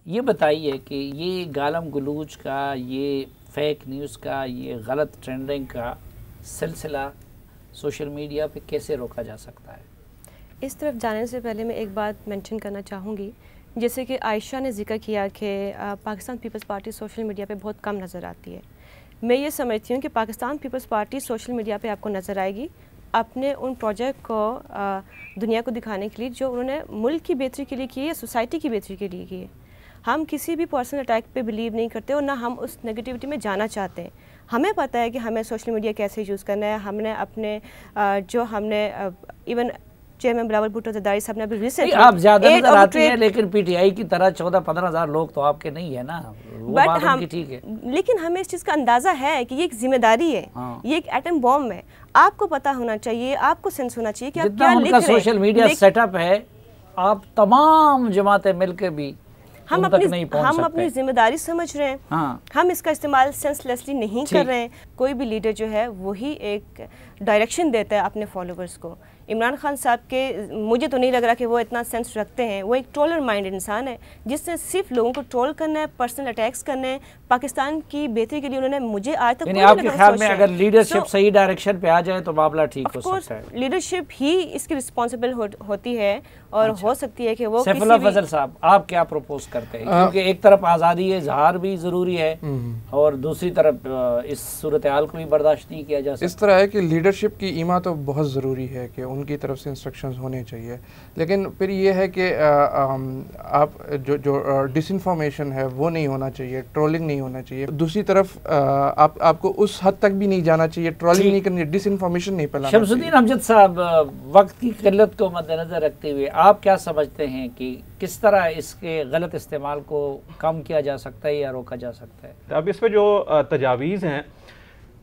ये बताइए कि ये गालम गलूच का, ये फेक न्यूज़ का, ये गलत ट्रेंडिंग का सिलसिला सोशल मीडिया पे कैसे रोका जा सकता है? इस तरफ जाने से पहले मैं एक बात मेंशन करना चाहूँगी, जैसे कि आयशा ने जिक्र किया कि पाकिस्तान पीपल्स पार्टी सोशल मीडिया पे बहुत कम नज़र आती है। मैं ये समझती हूँ कि पाकिस्तान पीपल्स पार्टी सोशल मीडिया पे आपको नज़र आएगी अपने उन प्रोजेक्ट को दुनिया को दिखाने के लिए जो उन्होंने मुल्क की बेहतरी के लिए की है, सोसाइटी की बेहतरी के लिए की है। हम किसी भी पर्सनल अटैक पे बिलीव नहीं करते और ना हम उस नेगेटिविटी में जाना चाहते हैं। हमें पता है कि हमें सोशल मीडिया कैसे यूज़ करना है। हमने अपने जो हमने इवन चेयरमैन बिलावल भुट्टो ज़रदारी साहब ने अभी रिसेंटली, आप ज़्यादा नजर आती हैं, लेकिन पीटीआई की तरह 14-15 हज़ार लोग तो आपके नहीं है ना, वो बात उनकी ठीक है। लेकिन हमें इस चीज़ का अंदाज़ा है कि ये एक जिम्मेदारी है। हाँ। ये एक एटम बॉम्ब है। आपको पता होना चाहिए, आपको सेंस होना चाहिए कि आप क्या लिख रहे हैं। सोशल मीडिया सेटअप है, आप तमाम जमातें मिलकर भी हम अपनी जिम्मेदारी समझ रहे हैं। हाँ। हम इसका इस्तेमाल सेंसलेसली नहीं कर रहे हैं। कोई भी लीडर जो है वही एक डायरेक्शन देता है अपने फॉलोवर्स को। इमरान खान साहब के मुझे तो नहीं लग रहा कि वो इतना सेंस रखते हैं। वो एक ट्रोलर माइंडेड इंसान है जिसने सिर्फ लोगों को ट्रोल करना है, पर्सनल अटैक्स करने हैं। पाकिस्तान की बेहतरी के लिए उन्होंने मुझे आज तक आपके ख्याल में अगर लीडरशिप सही डायरेक्शन पे आ जाए तो मामला ठीक हो सकता है? लीडरशिप ही इसकी रिस्पॉन्सिबल होती है और हो सकती है कि वो सैफुल्लाह फजल साहब, आप क्या प्रपोज करते हैं? क्योंकि एक तरफ आज़ादी इजहार भी ज़रूरी है और दूसरी तरफ इस सूरत हाल को भी बर्दाश्त नहीं किया जा सकता। इस तरह है कि लीडरशिप की ईमा तो बहुत ज़रूरी है कि उनकी तरफ से इंस्ट्रक्शंस होने चाहिए, लेकिन फिर ये है कि आप जो डिसइंफॉर्मेशन है वो नहीं होना चाहिए, ट्रोलिंग नहीं होना चाहिए। दूसरी तरफ आपको उस हद तक भी नहीं जाना चाहिए, ट्रोलिंग नहीं करनी, डिसइंफॉर्मेशन नहीं फैलाना चाहिए। शमसुद्दीन अमजद साहब, वक्त की किल्लत को मद्देनजर रखते हुए आप क्या समझते हैं कि किस तरह इसके गलत इस्तेमाल को कम किया जा सकता है या रोका जा सकता है? अब इस पर जो तजावीज़ हैं,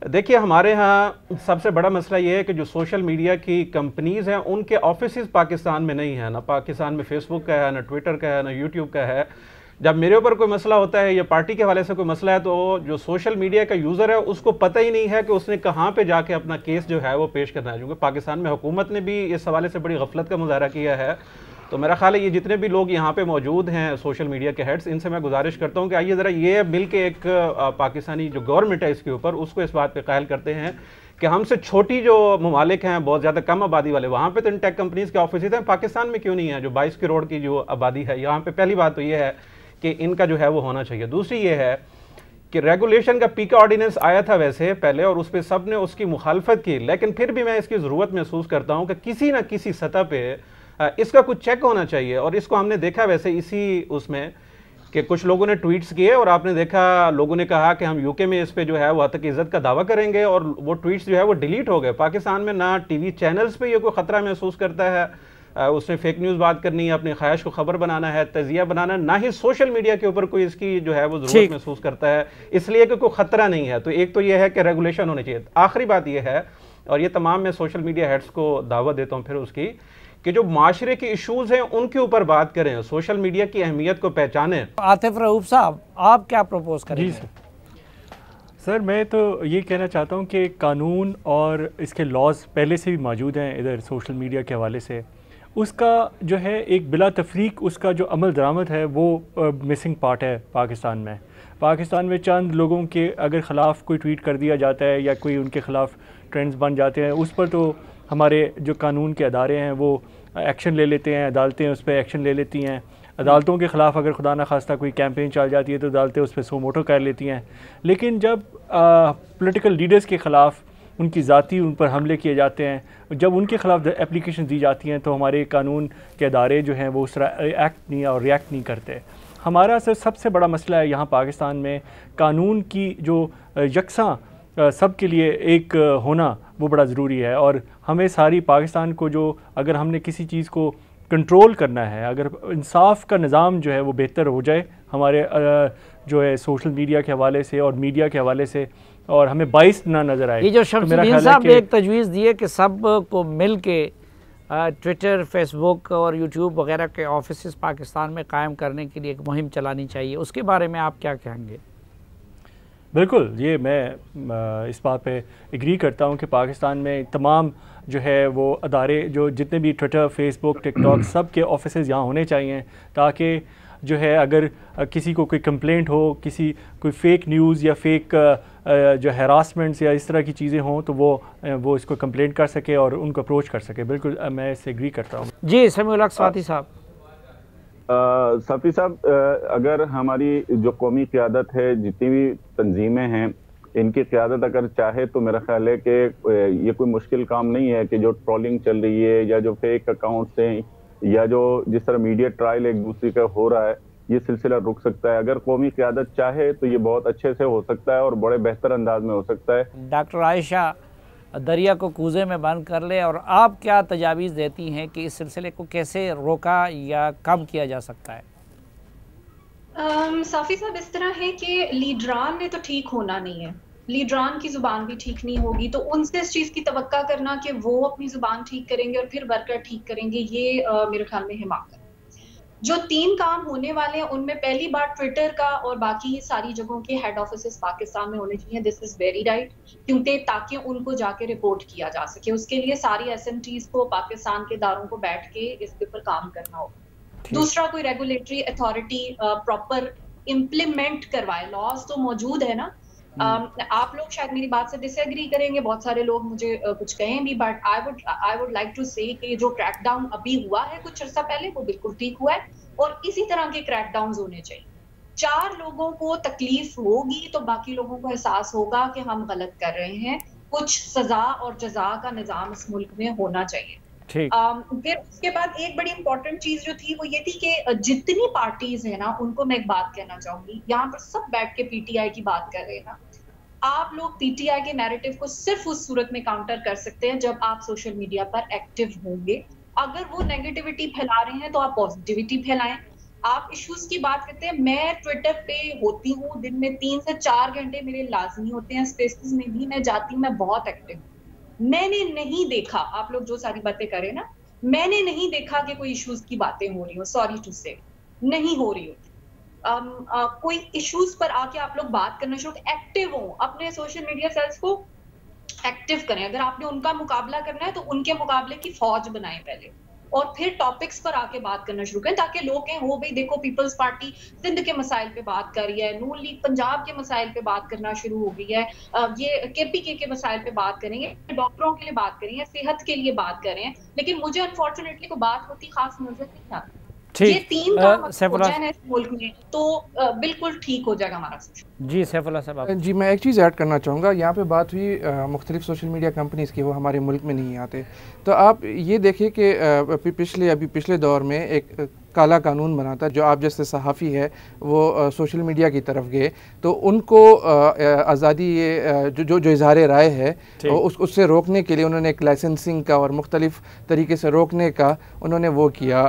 देखिए हमारे यहाँ सबसे बड़ा मसला ये है कि जो सोशल मीडिया की कंपनीज़ हैं उनके ऑफिसेज पाकिस्तान में नहीं है। ना पाकिस्तान में फेसबुक का है, ना ट्विटर का है, ना यूट्यूब का है। जब मेरे ऊपर कोई मसला होता है या पार्टी के हवाले से कोई मसला है तो जो सोशल मीडिया का यूज़र है उसको पता ही नहीं है कि उसने कहाँ पे जाके अपना केस जो है वो पेश करना है। क्योंकि पाकिस्तान में हुकूमत ने भी इस हवाले से बड़ी गफलत का मुजाहरा किया है। तो मेरा ख्याल है ये जितने भी लोग यहाँ पे मौजूद हैं सोशल मीडिया के हेड्स, इनसे मैं गुजारिश करता हूँ कि आइए ज़रा ये मिल के एक पाकिस्तानी जो गवर्नमेंट है इसके ऊपर उसको इस बात पे कायल करते हैं कि हमसे छोटी जो ममालिक हैं, बहुत ज़्यादा कम आबादी वाले, वहाँ पे तो इन टेक कंपनीज़ के ऑफिस हैं, पाकिस्तान में क्यों नहीं है? जो 22 करोड़ की जो आबादी है यहाँ पे, पहली बात तो ये है कि इनका जो है वो होना चाहिए। दूसरी ये है कि रेगुलेशन का पीका ऑर्डिनेंस आया था वैसे पहले और उस पर सब ने उसकी मुखालफत की, लेकिन फिर भी मैं इसकी ज़रूरत महसूस करता हूँ कि किसी न किसी सतह पर इसका कुछ चेक होना चाहिए। और इसको हमने देखा वैसे इसी उसमें कि कुछ लोगों ने ट्वीट्स किए और आपने देखा लोगों ने कहा कि हम यूके में इस पे जो है वो हद तक इज्जत का दावा करेंगे और वो ट्वीट्स जो है वो डिलीट हो गए। पाकिस्तान में ना टीवी चैनल्स पे ये कोई ख़तरा महसूस करता है उसने फेक न्यूज़ बात करनी है, अपनी ख्वाहिश को खबर बनाना है, तजिया बनाना, ना ही सोशल मीडिया के ऊपर कोई इसकी जो है वो ज़रूरत महसूस करता है, इसलिए कि कोई ख़तरा नहीं है। तो एक तो ये है कि रेगुलेशन होनी चाहिए। आखिरी बात ये है, और ये तमाम मैं सोशल मीडिया हेड्स को दावत देता हूँ फिर उसकी, कि जो माशरे के इशूज़ हैं उनके ऊपर बात करें, सोशल मीडिया की अहमियत को पहचानें। आतिफ रऊफ साहब, आप क्या प्रपोज करेंगे? जी सर, मैं तो ये कहना चाहता हूँ कि कानून और इसके लॉज पहले से भी मौजूद हैं इधर सोशल मीडिया के हवाले से। उसका जो है एक बिला तफरीक उसका जो अमल दरामद है वो मिसिंग पार्ट है पाकिस्तान में। पाकिस्तान में चंद लोगों के अगर ख़िलाफ़ कोई ट्वीट कर दिया जाता है या कोई उनके ख़िलाफ़ ट्रेंड्स बन जाते हैं, उस पर तो हमारे जो कानून के अदारे हैं वो एक्शन ले लेते हैं, अदालतें उस पर एक्शन ले लेती हैं। अदालतों के ख़िलाफ़ अगर खुदा न खास्ता कोई कैंपेन चल जाती है तो अदालतें उस पर सो मोटो कर लेती हैं। लेकिन जब पॉलिटिकल लीडर्स के ख़िलाफ़ उनकी ज़ाती उन पर हमले किए जाते हैं, जब उनके ख़िलाफ़ एप्लीकेशन दी जाती हैं तो हमारे कानून के अदारे जो हैं वो उस तरह एक्ट नहीं और रिएक्ट नहीं करते। हमारा सर सबसे बड़ा मसला है यहाँ पाकिस्तान में कानून की जो यकसां सब के लिए एक होना वो बड़ा ज़रूरी है। और हमें सारी पाकिस्तान को जो अगर हमने किसी चीज़ को कंट्रोल करना है, अगर इंसाफ का निज़ाम जो है वो बेहतर हो जाए हमारे जो है सोशल मीडिया के हवाले से और मीडिया के हवाले से, और हमें बाइस ना नज़र आए। ये जो शमसुद्दीन साहब ने एक तजवीज़ दी है कि सब को मिल के ट्विटर, फेसबुक और यूट्यूब वगैरह के ऑफिस पाकिस्तान में कायम करने के लिए एक मुहिम चलानी चाहिए, उसके बारे में आप क्या कहेंगे? बिल्कुल, ये मैं इस बात पे एग्री करता हूँ कि पाकिस्तान में तमाम जो है वो अदारे जो जितने भी ट्विटर, फेसबुक, टिकटॉक सब के ऑफिसेज़ यहाँ होने चाहिए ताकि जो है अगर किसी को कोई कंप्लेंट हो, कोई फेक न्यूज़ या फेक जो हैरासमेंट्स या इस तरह की चीज़ें हों तो वो इसको कंप्लेंट कर सके और उनको अप्रोच कर सके। बिल्कुल मैं इससे एग्री करता हूँ। जी समीउल हक स्वाति साहब। साफी साहब, अगर हमारी जो कौमी क़यादत है, जितनी भी तंजीमें हैं, इनकी क़यादत अगर चाहे तो मेरा ख्याल है कि ये कोई मुश्किल काम नहीं है कि जो ट्रोलिंग चल रही है या जो फेक अकाउंट्स हैं या जो जिस तरह मीडिया ट्रायल एक दूसरे का हो रहा है, ये सिलसिला रुक सकता है। अगर कौमी क़यादत चाहे तो ये बहुत अच्छे से हो सकता है और बड़े बेहतर अंदाज में हो सकता है। डॉक्टर आयशा, दरिया को कूजे में बंद कर ले, और आप क्या तजावीज़ देती हैं कि इस सिलसिले को कैसे रोका या कम किया जा सकता है? साफी साहब, इस तरह है कि लीडरान ने तो ठीक होना नहीं है, लीडरान की जुबान भी ठीक नहीं होगी, तो उनसे इस चीज़ की तवक्का करना कि वो अपनी जुबान ठीक करेंगे और फिर वर्कर ठीक करेंगे, ये मेरे ख्याल में हिमाकत। जो 3 काम होने वाले हैं उनमें पहली बार ट्विटर का और बाकी सारी जगहों के हेड ऑफिस पाकिस्तान में होने चाहिए। दिस इज वेरी राइट, क्योंकि ताकि उनको जाके रिपोर्ट किया जा सके, उसके लिए सारी SMTs को, पाकिस्तान के इदारों को बैठ के इसके ऊपर काम करना होगा। दूसरा, कोई रेगुलेटरी अथॉरिटी प्रॉपर इम्प्लीमेंट करवाए। लॉज तो मौजूद है ना, आप लोग शायद मेरी बात से डिसएग्री करेंगे, बहुत सारे लोग मुझे कुछ कहें भी, but I would like to say कि जो क्रैकडाउन अभी हुआ है कुछ अर्सा पहले, वो बिल्कुल ठीक हुआ है और इसी तरह के क्रैकडाउन होने चाहिए। 4 लोगों को तकलीफ होगी तो बाकी लोगों को एहसास होगा कि हम गलत कर रहे हैं। कुछ सजा और जजा का निजाम इस मुल्क में होना चाहिए। फिर उसके बाद एक बड़ी इंपॉर्टेंट चीज जो थी वो ये थी कि जितनी पार्टीज है ना, उनको मैं एक बात कहना चाहूंगी, यहाँ पर सब बैठ के PTI की बात कर रहे हैं ना, आप लोग PTI के नैरेटिव को सिर्फ उस सूरत में काउंटर कर सकते हैं जब आप सोशल मीडिया पर एक्टिव होंगे। अगर वो नेगेटिविटी फैला रहे हैं तो आप पॉजिटिविटी फैलाएं। आप इश्यूज की बात करते हैं, मैं ट्विटर पे होती हूँ, दिन में 3 से 4 घंटे मेरे लाजमी होते हैं, स्पेसेस में भी मैं जाती हूँ, मैं बहुत एक्टिव हूँ। मैंने नहीं देखा, आप लोग जो सारी बातें करें ना, मैंने नहीं देखा कि कोई इश्यूज की बातें हो रही हो, सॉरी टू से नहीं हो रही होती। कोई इश्यूज पर आके आप लोग बात करना शुरू, एक्टिव हो, अपने सोशल मीडिया सेल्स को एक्टिव करें। अगर आपने उनका मुकाबला करना है तो उनके मुकाबले की फौज बनाएं पहले, और फिर टॉपिक्स पर आके बात करना शुरू करें, ताकि लोग कहें हो भाई देखो, पीपल्स पार्टी सिंध के मसाइल पे बात कर रही है, नून लीग पंजाब के मसाइल पे बात करना शुरू हो गई है, ये KPK के मसाइल पे बात करेंगे, डॉक्टरों के लिए बात करेंगे, सेहत के लिए बात कर रहे हैं। लेकिन मुझे अनफॉर्चुनेटली कोई बात होती खास नजर नहीं आती। ये 3 काम हो जाए इस मुल्क में तो बिल्कुल ठीक हो जाएगा हमारा सिस्टम। जी सैफुल्लाह साहब। जी, मैं एक चीज़ ऐड करना चाहूँगा। यहाँ पे बात हुई मुख्तलिफ सोशल मीडिया कंपनीज़ की, वो हमारे मुल्क में नहीं आते। तो आप ये देखिए कि पिछले दौर में एक काला कानून बना था, जो आप जैसे सहाफ़ी है वो सोशल मीडिया की तरफ गए तो उनको आज़ादी ये जो इज़हार राय है उससे रोकने के लिए उन्होंने एक लाइसेंसिंग का और मुख्तलिफ तरीके से रोकने का उन्होंने वो किया,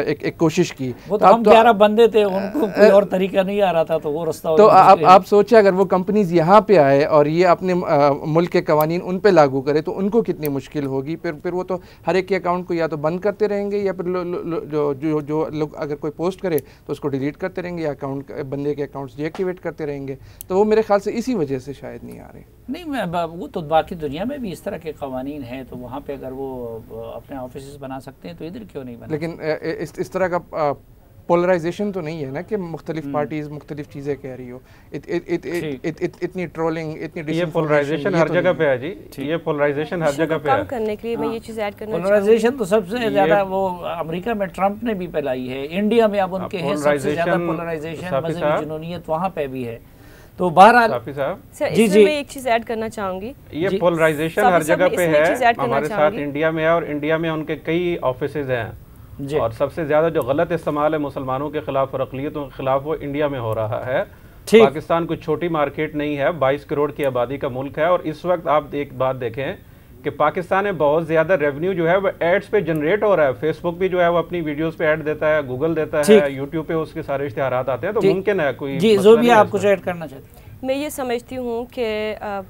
एक कोशिश की। वो तो हम 11 बंदे थे, उनको कोई और तरीका नहीं आ रहा था तो वो रास्ता। तो आप सोचे अगर वो कंपनीज यहाँ पे आए और ये अपने मुल्क के कवानीन उन पे लागू करे तो उनको कितनी मुश्किल होगी। फिर वो तो हर एक के अकाउंट को या तो बंद करते रहेंगे या फिर जो लोग अगर कोई पोस्ट करे तो उसको डिलीट करते रहेंगे या बंदे के अकाउंट्स डीएक्टिवेट करते रहेंगे। तो वो मेरे ख्याल से इसी वजह से शायद नहीं आ रहे। नहीं, वो तो बाकी दुनिया में भी इस तरह के कवानीन हैं, तो वहाँ पे अगर वो अपने ऑफिस बना सकते हैं तो इधर क्यों नहीं बना। लेकिन इस तरह का पोलराइजेशन तो नहीं है ना कि मुख्तलिफ पार्टीज मुख्तलिफ चीज़ें कह रही हो। इतनी ट्रोलिंग, इतनी ये पोलराइजेशन हर जगह पे है जी, ये पोलराइजेशन हर जगह पे है। कम करने के लिए मैं ये चीज़ ऐड करना चाहूँगी, पोलराइजेशन तो सबसे ज़्यादा वो अमेरिका में ट्रम्प ने भी फैलाई है, इंडिया में अब उनके हैं सबसे ज़्यादा पोलराइजेशन, मजहबी जुनूनियत वहाँ पे भी है। तो बहरहाल जी जी मैं एक चीज़ ऐड करना चाहूँगी, ये पोलराइजेशन हर जगह पे है, हमारे साथ इंडिया में है और इंडिया में उनके कई ऑफिसेज हैं। और सबसे ज्यादा जो गलत इस्तेमाल है मुसलमानों के खिलाफ और अक़लियतों के खिलाफ वो इंडिया में हो रहा है। पाकिस्तान कोई छोटी मार्केट नहीं है, 22 करोड़ की आबादी का मुल्क है और इस वक्त आप एक बात देखें कि पाकिस्तान में बहुत ज्यादा रेवेन्यू जो है वो एड्स पे जनरेट हो रहा है। फेसबुक भी जो है वो अपनी वीडियोस पे ऐड देता है, गूगल देता है, यूट्यूब पे उसके सारे इश्तिहारात आते हैं। तो मुमकिन है कोई जी जो भी आप कुछ ऐड करना चाहते हैं। मैं ये समझती हूँ कि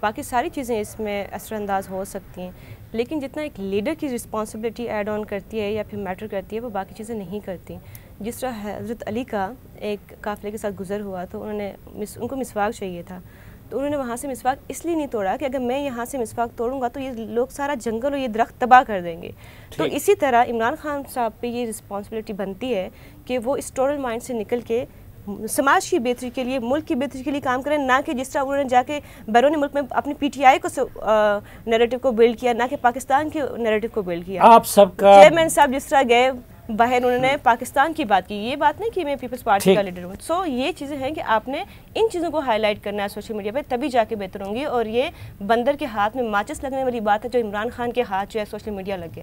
बाकी सारी चीज़ें इसमें असरअंदाज हो सकती हैं, लेकिन जितना एक लीडर की रिस्पॉन्सिबिलिटी ऐड ऑन करती है या फिर मैटर करती है वो बाकी चीज़ें नहीं करती। जिस तरह हज़रत अली का एक काफ़िले के साथ गुज़र हुआ तो उनको मिसवाक चाहिए था, तो उन्होंने वहाँ से मिसवाक इसलिए नहीं तोड़ा कि अगर मैं यहाँ से मिसवाक तोड़ूंगा तो ये लोग सारा जंगल और ये दरख्त तबाह कर देंगे। तो इसी तरह इमरान खान साहब पे ये रिस्पॉन्सिबिलिटी बनती है कि वो इस टोटल माइंड से निकल के समाज की बेहतरी के लिए, मुल्क की बेहतरी के लिए काम करें, ना कि जिस तरह उन्होंने जाके बैरून मुल्क में अपनी पीटीआई को नैरेटिव को बिल्ड किया, ना कि पाकिस्तान के नैरेटिव को बिल्ड किया। आप सबका चेयरमैन साहब जिस तरह गए बाहर, उन्होंने पाकिस्तान की बात की, ये बात नहीं कि मैं पीपल्स पार्टी का लीडर हूँ। सो ये चीज़ें हैं कि आपने इन चीज़ों को हाईलाइट करना है सोशल मीडिया पे, तभी जाके बेहतर होंगी। और ये बंदर के हाथ में माचिस लगने वाली बात है जो इमरान खान के हाथ जो है सोशल मीडिया लग गया।